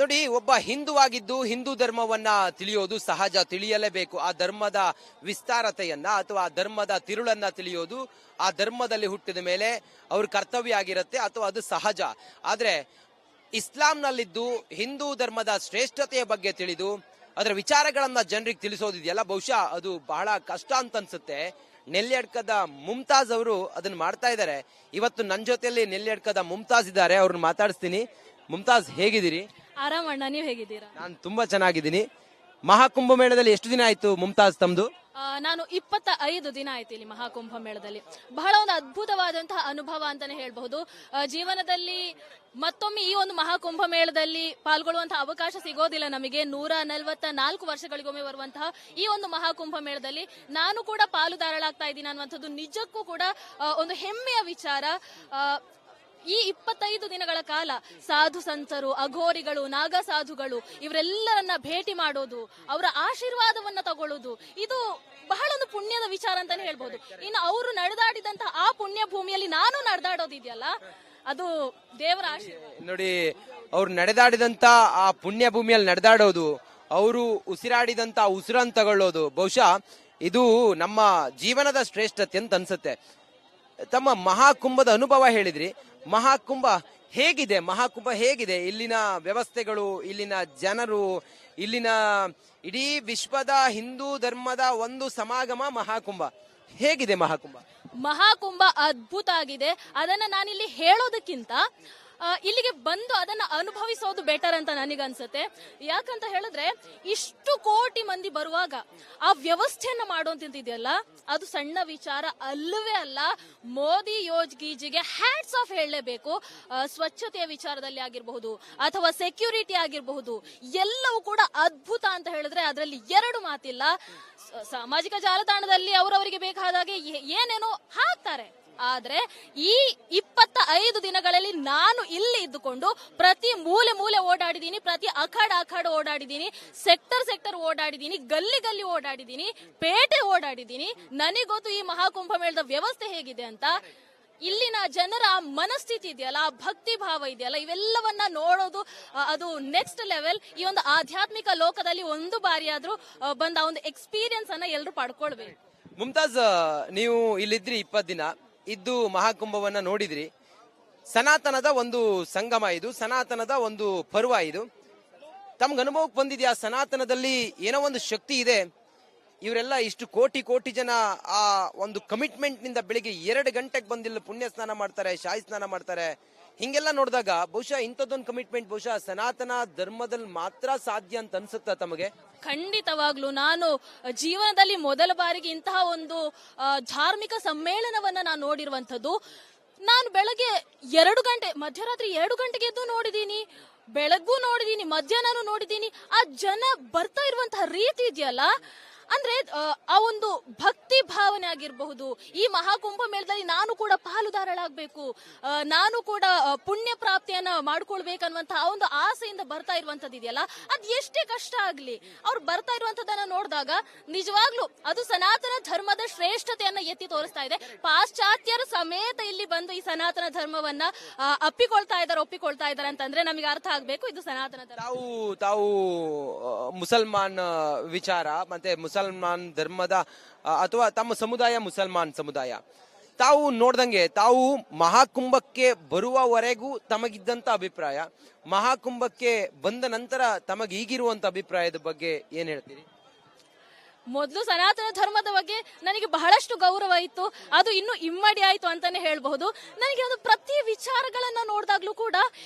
ನೋಡಿ, ಒಬ್ಬ ಹಿಂದುವಾಗಿದ್ದು ಹಿಂದೂ ಧರ್ಮವನ್ನ ತಿಳಿಯೋದು ಸಹಜ, ತಿಳಿಯಲೇಬೇಕು. ಆ ಧರ್ಮದ ವಿಸ್ತಾರತೆಯನ್ನ ಅಥವಾ ಆ ಧರ್ಮದ ತಿರುಳನ್ನ ತಿಳಿಯೋದು ಆ ಧರ್ಮದಲ್ಲಿ ಹುಟ್ಟಿದ ಮೇಲೆ ಅವ್ರ ಕರ್ತವ್ಯ ಆಗಿರುತ್ತೆ, ಅಥವಾ ಅದು ಸಹಜ. ಆದ್ರೆ ಇಸ್ಲಾಂನಲ್ಲಿದ್ದು ಹಿಂದೂ ಧರ್ಮದ ಶ್ರೇಷ್ಠತೆಯ ಬಗ್ಗೆ ತಿಳಿದು ಅದರ ವಿಚಾರಗಳನ್ನ ಜನರಿಗೆ ತಿಳಿಸೋದಿದೆಯಲ್ಲ, ಬಹುಶಃ ಅದು ಬಹಳ ಕಷ್ಟ ಅಂತ ಅನ್ಸುತ್ತೆ. ನೆಲ್ಯಡ್ಕದ ಮುಮ್ತಾಜ್ ಅವರು ಅದನ್ನ ಮಾಡ್ತಾ ಇದ್ದಾರೆ. ಇವತ್ತು ನನ್ನ ಜೊತೆಯಲ್ಲಿ ನೆಲ್ಯಡ್ಕದ ಮುಮ್ತಾಜ್ ಇದ್ದಾರೆ, ಅವ್ರನ್ನ ಮಾತಾಡಿಸ್ತೀನಿ. ಮುಮ್ತಾಜ್, ಹೇಗಿದ್ದೀರಿ? ಆರಾಮಣ್ಣ, ನೀವ್ ಹೇಗಿದ್ದೀರಾ? ನಾನು ತುಂಬಾ ಚೆನ್ನಾಗಿದ್ದೀನಿ. ಮಹಾಕುಂಭ ಮೇಳದಲ್ಲಿ ಎಷ್ಟು ದಿನ ಆಯ್ತು ಮುಮ್ತಾಜ್ ತಮ್ದು? ನಾನು 25 ದಿನ ಆಯ್ತು ಇಲ್ಲಿ ಮಹಾಕುಂಭ ಮೇಳದಲ್ಲಿ. ಬಹಳ ಒಂದು ಅದ್ಭುತವಾದಂತಹ ಅನುಭವ ಅಂತಾನೆ ಹೇಳ್ಬಹುದು. ಜೀವನದಲ್ಲಿ ಮತ್ತೊಮ್ಮೆ ಈ ಒಂದು ಮಹಾಕುಂಭ ಮೇಳದಲ್ಲಿ ಪಾಲ್ಗೊಳ್ಳುವಂತಹ ಅವಕಾಶ ಸಿಗೋದಿಲ್ಲ ನಮಗೆ. 144 ವರ್ಷಗಳಿಗೊಮ್ಮೆ ಬರುವಂತಹ ಈ ಒಂದು ಮಹಾಕುಂಭ ಮೇಳದಲ್ಲಿ ನಾನು ಕೂಡ ಪಾಲುದಾರಳಾಗ್ತಾ ಇದ್ದೀನಿ ಅನ್ನುವಂಥದ್ದು ನಿಜಕ್ಕೂ ಕೂಡ ಒಂದು ಹೆಮ್ಮೆಯ ವಿಚಾರ. ಈ 25 ದಿನಗಳ ಕಾಲ ಸಾಧು ಸಂತರು, ಅಘೋರಿಗಳು, ನಾಗ ಸಾಧುಗಳು ಇವರೆಲ್ಲರನ್ನ ಭೇಟಿ ಮಾಡೋದು, ಅವರ ಆಶೀರ್ವಾದವನ್ನ ತಗೊಳ್ಳೋದು, ಇದು ಬಹಳ ಒಂದು ಪುಣ್ಯದ ವಿಚಾರ ಅಂತಾನೆ ಹೇಳ್ಬಹುದು. ಇನ್ನು ಅವರು ನಡೆದಾಡಿದಂತಹ ಆ ಪುಣ್ಯ ಭೂಮಿಯಲ್ಲಿ ನಾನು ನಡೆದಾಡೋದಿದೆಯಲ್ಲ, ಅದು ದೇವರ ಆಶೀರ್ವಾದ. ನೋಡಿ, ಅವ್ರು ನಡೆದಾಡಿದಂತ ಆ ಪುಣ್ಯ ಭೂಮಿಯಲ್ಲಿ ನಡೆದಾಡೋದು, ಅವರು ಉಸಿರಾಡಿದಂತ ಉಸಿರನ್ನು ತಗೊಳ್ಳೋದು, ಬಹುಶಃ ಇದು ನಮ್ಮ ಜೀವನದ ಶ್ರೇಷ್ಠತೆ ಅಂತ ಅನ್ಸುತ್ತೆ. ತಮ್ಮ ಮಹಾಕುಂಭದ ಅನುಭವ ಹೇಳಿದ್ರಿ. ಮಹಾಕುಂಭ ಹೇಗಿದೆ? ಇಲ್ಲಿನ ವ್ಯವಸ್ಥೆಗಳು, ಇಲ್ಲಿನ ಜನರು, ಇಲ್ಲಿನ ಇಡೀ ವಿಶ್ವದ ಹಿಂದೂ ಧರ್ಮದ ಒಂದು ಸಮಾಗಮ ಮಹಾಕುಂಭ. ಹೇಗಿದೆ ಮಹಾಕುಂಭ? ಅದ್ಭುತ ಆಗಿದೆ. ಅದನ್ನ ನಾನಿಲ್ಲಿ ಹೇಳೋದಕ್ಕಿಂತ ಇಲ್ಲಿಗೆ ಬಂದು ಅದನ್ನ ಅನುಭವಿಸೋದು ಬೆಟರ್ ಅಂತ ನನಗನ್ಸುತ್ತೆ. ಯಾಕಂತ ಹೇಳಿದ್ರೆ, ಇಷ್ಟು ಕೋಟಿ ಮಂದಿ ಬರುವಾಗ ಆ ವ್ಯವಸ್ಥೆಯನ್ನ ಮಾಡೋಂತಿದೆಯಲ್ಲ, ಅದು ಸಣ್ಣ ವಿಚಾರ ಅಲ್ಲವೇ ಅಲ್ಲ. ಮೋದಿ ಯೋಗಿಜಿಗೆ ಹ್ಯಾಟ್ಸ್ ಆಫ್ ಹೇಳಲೇಬೇಕು. ಸ್ವಚ್ಛತೆಯ ವಿಚಾರದಲ್ಲಿ ಆಗಿರಬಹುದು ಅಥವಾ ಸೆಕ್ಯೂರಿಟಿ ಆಗಿರಬಹುದು, ಎಲ್ಲವೂ ಕೂಡ ಅದ್ಭುತ ಅಂತ ಹೇಳಿದ್ರೆ ಅದರಲ್ಲಿ ಎರಡು ಮಾತಿಲ್ಲ. ಸಾಮಾಜಿಕ ಜಾಲತಾಣದಲ್ಲಿ ಅವರವರಿಗೆ ಬೇಕಾದಾಗೆ ಏನೇನೋ ಹಾಕ್ತಾರೆ. ಆದ್ರೆ ಈ 25 ದಿನಗಳಲ್ಲಿ ನಾನು ಇಲ್ಲಿ ಇದ್ದುಕೊಂಡು ಪ್ರತಿ ಮೂಲೆ ಓಡಾಡಿದೀನಿ, ಪ್ರತಿ ಅಖಾಡ ಓಡಾಡಿದೀನಿ, ಸೆಕ್ಟರ್ ಓಡಾಡಿದೀನಿ, ಗಲ್ಲಿ ಓಡಾಡಿದೀನಿ, ಪೇಟೆ ಓಡಾಡಿದೀನಿ. ನನಗೊತ್ತು ಈ ಮಹಾಕುಂಭ ಮೇಳದ ವ್ಯವಸ್ಥೆ ಹೇಗಿದೆ ಅಂತ. ಇಲ್ಲಿನ ಜನರ ಮನಸ್ಥಿತಿ ಇದೆಯಲ್ಲ, ಆ ಭಕ್ತಿ ಭಾವ ಇದೆಯಲ್ಲ, ಇವೆಲ್ಲವನ್ನ ನೋಡೋದು ಅದು ನೆಕ್ಸ್ಟ್ ಲೆವೆಲ್. ಈ ಒಂದು ಆಧ್ಯಾತ್ಮಿಕ ಲೋಕದಲ್ಲಿ ಒಂದು ಬಾರಿ ಆದ್ರೂ ಬಂದ ಒಂದು ಎಕ್ಸ್ಪೀರಿಯನ್ಸ್ ಅನ್ನ ಎಲ್ಲರೂ ಪಡ್ಕೊಳ್ಬೇಕು. ಮುಮ್ತಾಜ್, ನೀವು ಇಲ್ಲಿದ್ರಿ 20 ದಿನ ಇದ್ದು ಮಹಾಕುಂಭವನ್ನ ನೋಡಿದ್ರಿ. ಸನಾತನದ ಒಂದು ಸಂಗಮ ಇದು, ಸನಾತನದ ಒಂದು ಪರ್ವ ಇದು. ತಮ್ಗೆ ಅನುಭವಕ್ಕೆ ಬಂದಿದ್ಯಾ? ಸನಾತನದಲ್ಲಿ ಏನೋ ಒಂದು ಶಕ್ತಿ ಇದೆ. ಇವರೆಲ್ಲ ಇಷ್ಟು ಕೋಟಿ ಜನ ಆ ಒಂದು ಕಮಿಟ್ಮೆಂಟ್ ನಿಂದ ಬೆಳಿಗ್ಗೆ 2 ಗಂಟೆಗೆ ಬಂದಿಲ್ಲ ಪುಣ್ಯ ಸ್ನಾನ ಮಾಡ್ತಾರೆ, ಶಾಯಿ ಸ್ನಾನ ಮಾಡ್ತಾರೆ. ಹಿಂಗೆಲ್ಲ ನೋಡಿದಾಗ ಬಹುಶಃ ಇಂಥದ್ದೊಂದು ಕಮಿಟ್ಮೆಂಟ್ ಬಹುಶಃ ಸನಾತನ ಧರ್ಮದಲ್ಲಿ ಮಾತ್ರ ಸಾಧ್ಯ ಅಂತ ಅನ್ಸುತ್ತಾ ತಮಗೆ? ಖಂಡಿತವಾಗ್ಲು ನಾನು ಜೀವನದಲ್ಲಿ ಮೊದಲ ಬಾರಿಗೆ ಇಂತಹ ಒಂದು ಧಾರ್ಮಿಕ ಸಮ್ಮೇಳನವನ್ನ ನಾನು ನೋಡಿರುವಂತದ್ದು. ನಾನು ಬೆಳಗ್ಗೆ 2 ಗಂಟೆ, ಮಧ್ಯರಾತ್ರಿ 2 ಗಂಟೆಗೆ ಎದ್ದು ನೋಡಿದೀನಿ, ಬೆಳಗ್ಗೂ ನೋಡಿದೀನಿ, ಮಧ್ಯಾಹ್ನನೂ ನೋಡಿದೀನಿ. ಆ ಜನ ಬರ್ತಾ ಇರುವಂತಹ ರೀತಿ ಇದೆಯಲ್ಲ, ಅಂದ್ರೆ ಆ ಒಂದು ಭಕ್ತಿ ಭಾವನೆ ಆಗಿರಬಹುದು. ಈ ಮಹಾಕುಂಭ ಮೇಳದಲ್ಲಿ ನಾನು ಕೂಡ ಪಾಲುದಾರಳಾಗಬೇಕು, ನಾನು ಕೂಡ ಪುಣ್ಯ ಪ್ರಾಪ್ತಿಯನ್ನ ಮಾಡ್ಕೊಳ್ಬೇಕನ್ನುವಂತಹ ಒಂದು ಆಸೆಯಿಂದ ಬರ್ತಾ ಇರುವಂತದ್ದು ಇದೆಯಲ್ಲ, ಅದ್ ಎಷ್ಟೇ ಕಷ್ಟ ಆಗ್ಲಿ ಅವ್ರು ಬರ್ತಾ ಇರುವಂತದನ್ನ ನೋಡಿದಾಗ ನಿಜವಾಗ್ಲೂ ಅದು ಸನಾತನ ಧರ್ಮದ ಶ್ರೇಷ್ಠತೆಯನ್ನ ಎತ್ತಿ ತೋರಿಸ್ತಾ ಇದೆ. ಪಾಶ್ಚಾತ್ಯರು ಸಮೇತ ಇಲ್ಲಿ ಬಂದು ಈ ಸನಾತನ ಧರ್ಮವನ್ನ ಒಪ್ಪಿಕೊಳ್ತಾ ಇದ್ದಾರೆ ಅಂತಂದ್ರೆ ನಮಗೆ ಅರ್ಥ ಆಗ್ಬೇಕು ಇದು ಸನಾತನ ಧರ್ಮ. ತಾವು ಮುಸಲ್ಮಾನ್ ವಿಚಾರ ಮತ್ತೆ ಮುಸಲ್ಮಾನ್ ಧರ್ಮದ ಅಥವಾ ತಮ್ಮ ಸಮುದಾಯ ಮುಸಲ್ಮಾನ್ ಸಮುದಾಯ, ತಾವು ನೋಡ್ದಂಗೆ ತಾವು ಮಹಾಕುಂಭಕ್ಕೆ ಬರುವವರೆಗೂ ತಮಗಿದ್ದಂತ ಅಭಿಪ್ರಾಯ, ಮಹಾಕುಂಭಕ್ಕೆ ಬಂದ ನಂತರ ತಮಗೆ ಈಗಿರುವಂತ ಅಭಿಪ್ರಾಯದ ಬಗ್ಗೆ ಏನ್ ಹೇಳ್ತೀರಿ? ಮೊದಲು ಸನಾತನ ಧರ್ಮದ ಬಗ್ಗೆ ನನಗೆ ಬಹಳಷ್ಟು ಗೌರವ ಇತ್ತು, ಅದು ಇನ್ನು ಇಮ್ಮಡಿ ಆಯ್ತು ಅಂತಾನೆ ಹೇಳ್ಬಹುದು. ನನಗೆ ಅದು ಪ್ರತಿ ವಿಚಾರಗಳನ್ನ ನೋಡಿದಾಗ್ಲೂ ಕೂಡ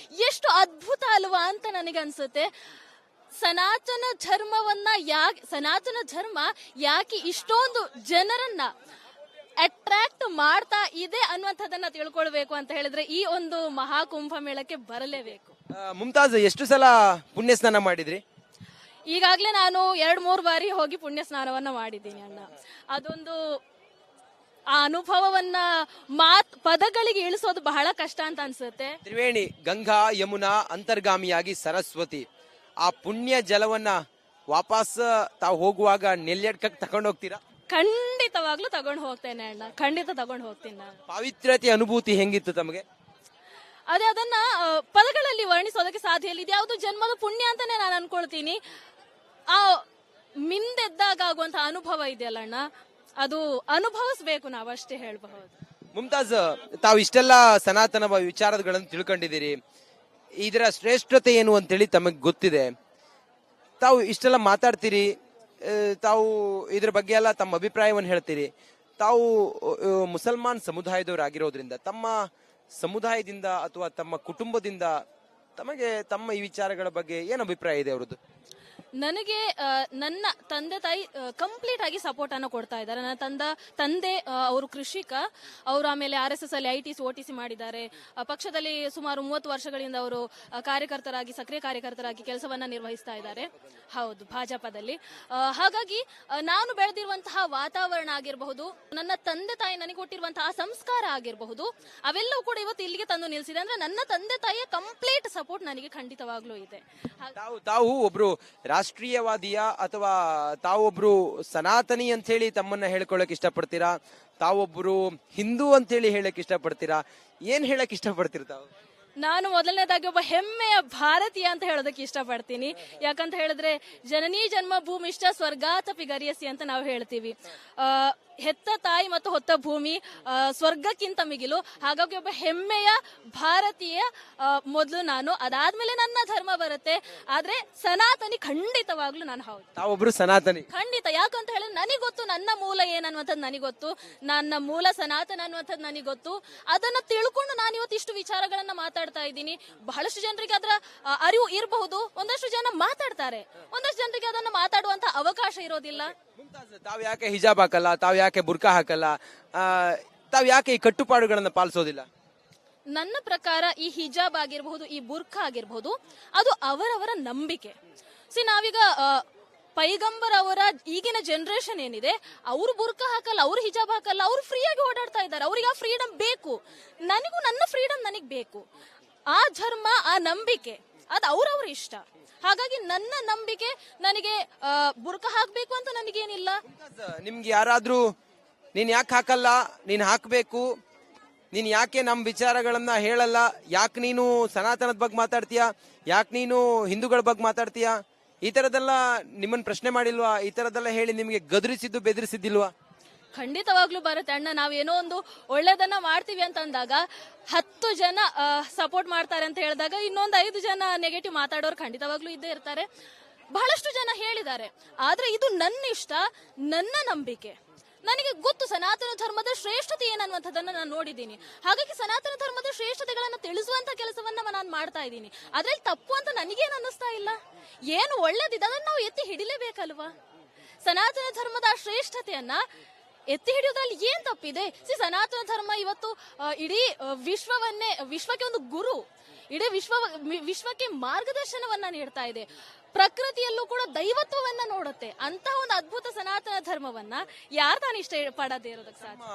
ಎಷ್ಟು ಅದ್ಭುತ ಅಲ್ವಾ ಅಂತ ನನಗೆ ಅನ್ಸುತ್ತೆ. ಸನಾತನ ಧರ್ಮ ಯಾಕೆ ಇಷ್ಟೊಂದು ಜನರನ್ನ ಅಟ್ರಾಕ್ಟ್ ಮಾಡ್ತಾ ಇದೆ ಅನ್ನುವಂಥದ್ದನ್ನ ತಿಳ್ಕೊಳ್ಬೇಕು ಅಂತ ಹೇಳಿದ್ರೆ ಈ ಒಂದು ಮಹಾಕುಂಭ ಮೇಳಕ್ಕೆ ಬರಲೇಬೇಕು. ಮುಮ್ತಾಜ್, ಎಷ್ಟು ಸಲ ಪುಣ್ಯ ಸ್ನಾನ ಮಾಡಿದ್ರಿ? ಈಗಾಗ್ಲೇ ನಾನು 2-3 ಬಾರಿ ಹೋಗಿ ಪುಣ್ಯ ಸ್ನಾನವನ್ನ ಮಾಡಿದ್ದೀನಿ ಅಣ್ಣ. ಅದೊಂದು ಆ ಅನುಭವವನ್ನ ಪದಗಳಿಗೆ ಇಳಿಸೋದು ಬಹಳ ಕಷ್ಟ ಅಂತ ಅನ್ಸುತ್ತೆ. ತ್ರಿವೇಣಿ, ಗಂಗಾ, ಯಮುನಾ ಅಂತರ್ಗಾಮಿಯಾಗಿ ಸರಸ್ವತಿ, ಆ ಪುಣ್ಯ ಜಲವನ್ನ ವಾಪಸ್ ತಾವು ಹೋಗುವಾಗ ನೆಲ್ಯಡ್ಕಕ್ಕೆ ತಗೊಂಡು ಹೋಗ್ತೀರಾ? ಖಂಡಿತವಾಗ್ಲೂ ತಗೊಂಡು ಹೋಗ್ತೇನೆ ಅಣ್ಣ, ಖಂಡಿತ ತಗೊಂಡು ಹೋಗ್ತೀನಿ ನಾನು. ಪಾವಿತ್ರ್ಯತೆ ಅನುಭೂತಿ ಹೆಂಗಿತ್ತು ತಮಗೆ? ಅದೇ ಅದನ್ನ ಪದಗಳಲ್ಲಿ ವರ್ಣಿಸೋದಕ್ಕೆ ಸಾಧ್ಯ ಇಲ್ಲ. ಇದು ಯಾವುದು ಜನ್ಮದ ಪುಣ್ಯ ಅಂತಾನೆ ನಾನು ಅನ್ಕೊಳ್ತೀನಿ. ಆ ಮಿಂದೆದ್ದಾಗ ಆಗುವಂತಹ ಅನುಭವ ಇದೆಯಲ್ಲ ಅಣ್ಣ, ಅದು ಅನುಭವಿಸ್ಬೇಕು ನಾವು, ಅಷ್ಟೇ ಹೇಳಬಹುದು. ಮುಮ್ತಾಜ್, ತಾವು ಇಷ್ಟೆಲ್ಲ ಸನಾತನ ವಿಚಾರಗಳನ್ನು ತಿಳ್ಕೊಂಡಿದ್ದೀರಿ, ಇದರ ಶ್ರೇಷ್ಠತೆ ಏನು ಅಂತೇಳಿ ತಮಗೆ ಗೊತ್ತಿದೆ, ತಾವು ಇಷ್ಟೆಲ್ಲ ಮಾತಾಡ್ತೀರಿ, ತಾವು ಇದ್ರ ಬಗ್ಗೆ ಎಲ್ಲ ತಮ್ಮ ಅಭಿಪ್ರಾಯವನ್ನು ಹೇಳ್ತೀರಿ. ತಾವು ಮುಸಲ್ಮಾನ್ ಸಮುದಾಯದವರಾಗಿರೋದ್ರಿಂದ ತಮ್ಮ ಸಮುದಾಯದಿಂದ ಅಥವಾ ತಮ್ಮ ಕುಟುಂಬದಿಂದ ತಮಗೆ ತಮ್ಮ ಈ ವಿಚಾರಗಳ ಬಗ್ಗೆ ಏನು ಅಭಿಪ್ರಾಯ ಇದೆ ಅವರದ್ದು? ನನಗೆ ನನ್ನ ತಂದೆ ತಾಯಿ ಕಂಪ್ಲೀಟ್ ಆಗಿ ಸಪೋರ್ಟ್ ಅನ್ನು ಕೊಡ್ತಾ ಇದ್ದಾರೆ. ನನ್ನ ತಂದೆ ಅವರು ಕೃಷಿಕ, ಅವರು ಆಮೇಲೆ RSS ಅಲ್ಲಿ ITC OTC ಮಾಡಿದ್ದಾರೆ. ಪಕ್ಷದಲ್ಲಿ ಸುಮಾರು 30 ವರ್ಷಗಳಿಂದ ಅವರು ಕಾರ್ಯಕರ್ತರಾಗಿ, ಸಕ್ರಿಯ ಕಾರ್ಯಕರ್ತರಾಗಿ ಕೆಲಸವನ್ನ ನಿರ್ವಹಿಸ್ತಾ ಇದ್ದಾರೆ. ಹೌದು, ಭಾಜಪದಲ್ಲಿ. ಹಾಗಾಗಿ ನಾನು ಬೆಳೆದಿರುವಂತಹ ವಾತಾವರಣ ಆಗಿರಬಹುದು, ನನ್ನ ತಂದೆ ತಾಯಿ ನನಗೆ ಕೊಟ್ಟಿರುವಂತಹ ಸಂಸ್ಕಾರ ಆಗಿರಬಹುದು, ಅವೆಲ್ಲವೂ ಕೂಡ ಇವತ್ತು ಇಲ್ಲಿಗೆ ತಂದು ನಿಲ್ಲಿಸಿದೆ. ಅಂದ್ರೆ ನನ್ನ ತಂದೆ ತಾಯಿಯ ಕಂಪ್ಲೀಟ್ ಸಪೋರ್ಟ್ ನನಗೆ ಖಂಡಿತವಾಗ್ಲೂ ಇದೆ. ತಾವು ಒಬ್ರು ರಾಷ್ಟ್ರೀಯವಾದಿಯ ಅಥವಾ ತಾವೊಬ್ರು ಸನಾತನಿ ಅಂತ ಹೇಳಿ ತಮ್ಮನ್ನ ಹೇಳ್ಕೊಳಕ್ ಇಷ್ಟಪಡ್ತೀರಾ? ತಾವೊಬ್ರು ಹಿಂದೂ ಅಂತ ಹೇಳಿ ಹೇಳಕ್ ಇಷ್ಟಪಡ್ತೀರಾ? ಏನ್ ಹೇಳಕ್ ಇಷ್ಟಪಡ್ತೀರ ತಾವು? ನಾನು ಮೊದಲನೇದಾಗಿ ಒಬ್ಬ ಹೆಮ್ಮೆಯ ಭಾರತೀಯ ಅಂತ ಹೇಳೋದಕ್ಕೆ ಇಷ್ಟಪಡ್ತೀನಿ. ಯಾಕಂತ ಹೇಳಿದ್ರೆ ಜನನೀ ಜನ್ಮ ಭೂಮಿಷ್ಠ ಸ್ವರ್ಗಾತಪಿ ಗರಿಯಸಿ ಅಂತ ನಾವು ಹೇಳ್ತೀವಿ. ಹೆತ್ತ ತಾಯಿ ಮತ್ತು ಹೊತ್ತ ಭೂಮಿ ಸ್ವರ್ಗಕ್ಕಿಂತ ಮಿಗಿಲು. ಹಾಗಾಗಿ ಒಬ್ಬ ಹೆಮ್ಮೆಯ ಭಾರತೀಯ ಮೊದಲು ನಾನು, ಅದಾದ್ಮೇಲೆ ನನ್ನ ಧರ್ಮ ಬರುತ್ತೆ. ಆದ್ರೆ ಸನಾತನಿ ಖಂಡಿತವಾಗ್ಲೂ ನಾನು. ಹೌದು, ತಾವೊಬ್ರು ಸನಾತನಿ ಖಂಡಿತ. ಯಾಕಂತ ಹೇಳಿದ್ರೆ ನನಗೆ ಗೊತ್ತು ನನ್ನ ಮೂಲ ಏನನ್ನುವಂಥದ್ದು ನನಗೆ ಗೊತ್ತು, ನನ್ನ ಮೂಲ ಸನಾತನ ಅನ್ನುವಂಥದ್ದು ನನಗೆ ಗೊತ್ತು. ಅದನ್ನ ತಿಳ್ಕೊಂಡು ನಾನು ಇವತ್ತು ಇಷ್ಟು ವಿಚಾರಗಳನ್ನ ಮಾತಾಡ್ತಾ ಇದ್ದೀನಿ. ಬಹಳಷ್ಟು ಜನರಿಗೆ ಅದರ ಅರಿವು ಇರಬಹುದು, ಒಂದಷ್ಟು ಜನ ಮಾತಾಡ್ತಾರೆ, ಒಂದಷ್ಟು ಜನರಿಗೆ ಅದನ್ನ ಮಾತಾಡುವಂತ ಅವಕಾಶ ಇರೋದಿಲ್ಲ. ತಾವ್ ಯಾಕೆ ಹಿಜಾಬ್ ಹಾಕಲ್ಲ, ತಾವ್ ಯಾಕೆ ಬುರ್ಕಾ ಹಾಕಲ್ಲ, ತಾವ್ ಯಾಕೆ ಈ ಕಟ್ಟುಪಾಡುಗಳನ್ನ ಪಾಲಿಸೋದಿಲ್ಲ? ನನ್ನ ಪ್ರಕಾರ ಈ ಹಿಜಾಬ್ ಆಗಿರಬಹುದು, ಈ ಬುರ್ಖಾ ಆಗಿರಬಹುದು, ಅದು ಅವರವರ ನಂಬಿಕೆ. ನಾವೀಗ ಪೈಗಂಬರ್ ಅವರ ಈಗಿನ ಜನರೇಷನ್ ಏನಿದೆ, ಅವರು ಬುರ್ಕಾ ಹಾಕಲ್ಲ, ಅವ್ರು ಹಿಜಾಬ್ ಹಾಕಲ್ಲ, ಅವ್ರು ಫ್ರೀಯಾಗಿ ಓಡಾಡ್ತಾ ಇದ್ದಾರೆ. ಅವ್ರಿಗೆ ಆ ಫ್ರೀಡಮ್ ಬೇಕು, ನನಗೂ ನನ್ನ ಫ್ರೀಡಮ್ ನನಗ್ ಬೇಕು. ಆ ಧರ್ಮ, ಆ ನಂಬಿಕೆ ಅದು ಅವ್ರವ್ರ ಇಷ್ಟ. ಹಾಗಾಗಿ ನನ್ನ ನಂಬಿಕೆ, ನನಗೆ ಬುರ್ಕ ಹಾಕ್ಬೇಕು ಅಂತ ನನಗೇನಿಲ್ಲ. ನಿಮ್ಗೆ ಯಾರಾದ್ರೂ ನೀನ್ ಯಾಕೆ ಹಾಕಲ್ಲ, ನೀನ್ ಹಾಕ್ಬೇಕು, ನೀನ್ ಯಾಕೆ ನಮ್ ವಿಚಾರಗಳನ್ನ ಹೇಳಲ್ಲ, ಯಾಕೆ ನೀನು ಸನಾತನದ ಬಗ್ಗೆ ಮಾತಾಡ್ತೀಯಾ, ಯಾಕೆ ನೀನು ಹಿಂದೂಗಳ ಬಗ್ಗೆ ಮಾತಾಡ್ತೀಯಾ, ಈ ತರದೆಲ್ಲ ನಿಮ್ಮನ್ನ ಪ್ರಶ್ನೆ ಮಾಡಿಲ್ವಾ? ಈ ತರದೆಲ್ಲ ಹೇಳಿ ನಿಮ್ಗೆ ಗದರಿಸಿದ್ದು ಬೆದರಿಸಿದ್ದಿಲ್ವಾ? ಖಂಡಿತವಾಗ್ಲೂ ಬರುತ್ತೆ ಅಣ್ಣ. ನಾವೇನೋ ಒಂದು ಒಳ್ಳೇದನ್ನ ಮಾಡ್ತೀವಿ ಅಂತ ಅಂದಾಗ 10 ಜನ ಸಪೋರ್ಟ್ ಮಾಡ್ತಾರೆ ಅಂತ ಹೇಳಿದಾಗ ಇನ್ನೊಂದು 5 ಜನ ನೆಗೆಟಿವ್ ಮಾತಾಡೋರು ಖಂಡಿತವಾಗ್ಲೂ ಇದ್ದೇ ಇರ್ತಾರೆ. ಬಹಳಷ್ಟು ಜನ ಹೇಳಿದ್ದಾರೆ. ಆದ್ರೆ ಇದು ನನ್ನ ಇಷ್ಟ, ನನ್ನ ನಂಬಿಕೆ. ನನಗೆ ಗೊತ್ತು ಸನಾತನ ಧರ್ಮದ ಶ್ರೇಷ್ಠತೆ ಏನನ್ನುವಂಥದ್ದನ್ನ ನಾನು ನೋಡಿದ್ದೀನಿ. ಹಾಗಾಗಿ ಸನಾತನ ಧರ್ಮದ ಶ್ರೇಷ್ಠತೆಗಳನ್ನ ತಿಳಿಸುವಂತ ಕೆಲಸವನ್ನ ನಾನು ಮಾಡ್ತಾ ಇದ್ದೀನಿ. ಅದ್ರಲ್ಲಿ ತಪ್ಪು ಅಂತ ನನಗೇನು ಅನ್ನಿಸ್ತಾ ಇಲ್ಲ. ಏನು ಒಳ್ಳೇದಿದೆ ಅದನ್ನ ನಾವು ಎತ್ತಿ ಹಿಡಿಲೇಬೇಕಲ್ವಾ? ಸನಾತನ ಧರ್ಮದ ಶ್ರೇಷ್ಠತೆಯನ್ನ ಎತ್ತಿ ಹಿಡಿಯೋದ್ರಲ್ಲಿ ಏನ್ ತಪ್ಪಿದೆ? ಸನಾತನ ಧರ್ಮ ಇವತ್ತು ಇಡೀ ವಿಶ್ವಕ್ಕೆ ಒಂದು ಗುರು, ಇಡೀ ವಿಶ್ವಕ್ಕೆ ಮಾರ್ಗದರ್ಶನವನ್ನ ನೀಡ್ತಾ ಇದೆ. ಪ್ರಕೃತಿಯಲ್ಲೂ ಕೂಡ ದೈವತ್ವವನ್ನ ನೋಡುತ್ತೆ. ಅಂತಹ ಒಂದು ಅದ್ಭುತ ಸನಾತನ ಧರ್ಮವನ್ನ ಯಾರು ತಾನು ಇಷ್ಟ ಪಡದೇ ಇರೋದಕ್ಕೆ ಸಾಧ್ಯ?